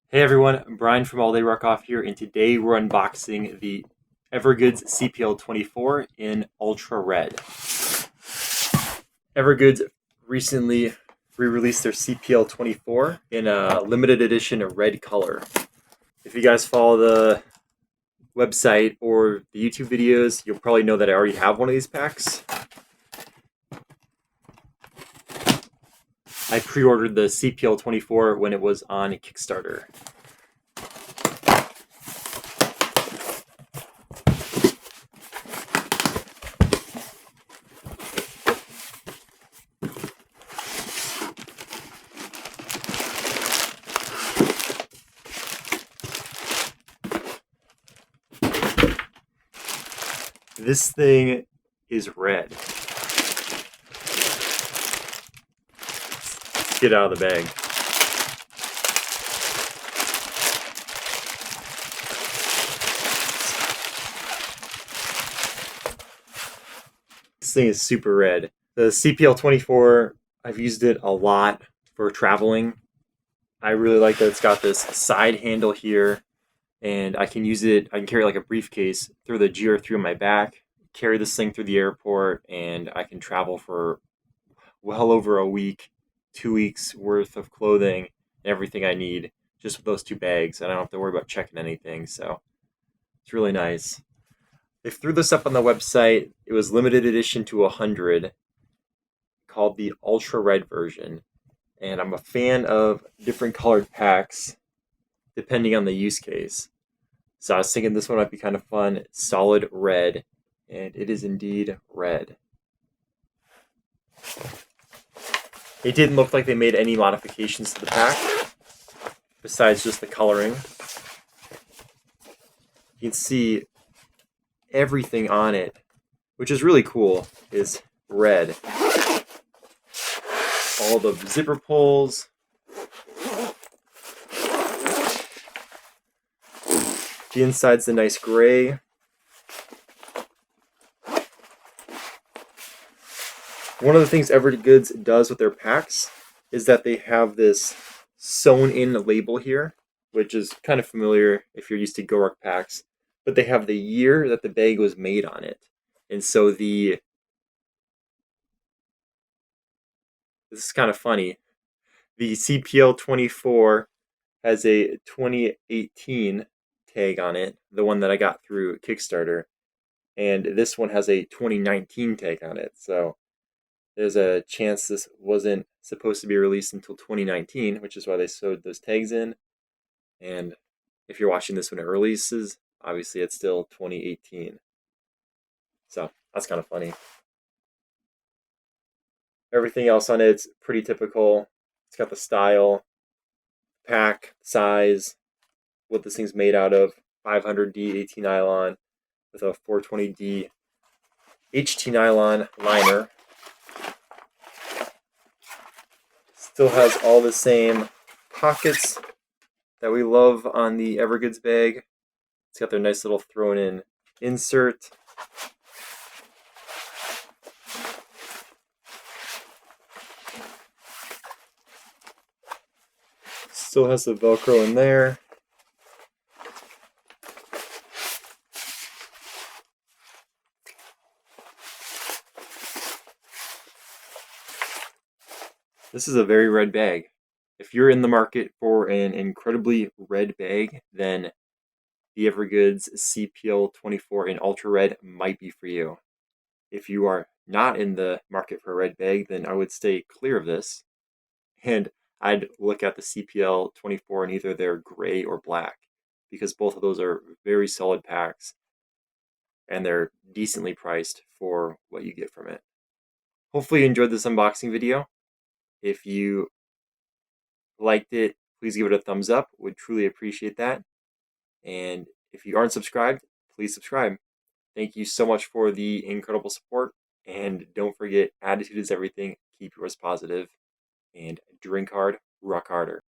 Hey everyone, Brian from All Day Rock Off here, and today we're unboxing the EVERGOODS CPL24 in Ultra Red. EVERGOODS recently re-released their CPL24 in a limited edition red color. If you guys follow the website or the YouTube videos, you'll probably know that I already have one of these packs. I pre-ordered the CPL24 when it was on Kickstarter. This thing is red. Let's get out of the bag. This thing is super red. The CPL24, I've used it a lot for traveling. I really like that it's got this side handle here, and I can use it, I can carry it like a briefcase, throw the GR3 on my back, carry this thing through the airport, and I can travel for well over a week, 2 weeks worth of clothing, and everything I need just with those two bags. And I don't have to worry about checking anything, so it's really nice. They threw this up on the website. It was limited edition to 100, called the Ultra Red version. And I'm a fan of different colored packs depending on the use case. So I was thinking this one might be kind of fun. Solid red, and it is indeed red. It didn't look like they made any modifications to the pack besides just the coloring. You can see everything on it, which is really cool, is red. All the zipper pulls. The inside's a nice gray. One of the things EVERGOODS does with their packs is that they have this sewn-in label here, which is kind of familiar if you're used to GoRuck packs, but they have the year that the bag was made on it. And so this is kind of funny. The CPL24 has a 2018 tag on it, the one that I got through Kickstarter, and this one has a 2019 tag on it. So there's a chance this wasn't supposed to be released until 2019, which is why they sewed those tags in. And if you're watching this when it releases, obviously it's still 2018. So that's kind of funny. Everything else on it's pretty typical. It's got the style, pack, size, what this thing's made out of. 500D AT nylon with a 420D HT nylon liner. Still has all the same pockets that we love on the EVERGOODS bag. It's got their nice little thrown-in insert. Still has the Velcro in there. This is a very red bag. If you're in the market for an incredibly red bag, then the EVERGOODS CPL24 in Ultra Red might be for you. If you are not in the market for a red bag, then I would stay clear of this. And I'd look at the CPL24 in either their gray or black, because both of those are very solid packs and they're decently priced for what you get from it. Hopefully you enjoyed this unboxing video. If you liked it, please give it a thumbs up. Would truly appreciate that. And if you aren't subscribed, please subscribe. Thank you so much for the incredible support. And don't forget, attitude is everything. Keep yours positive. And drink hard, rock harder.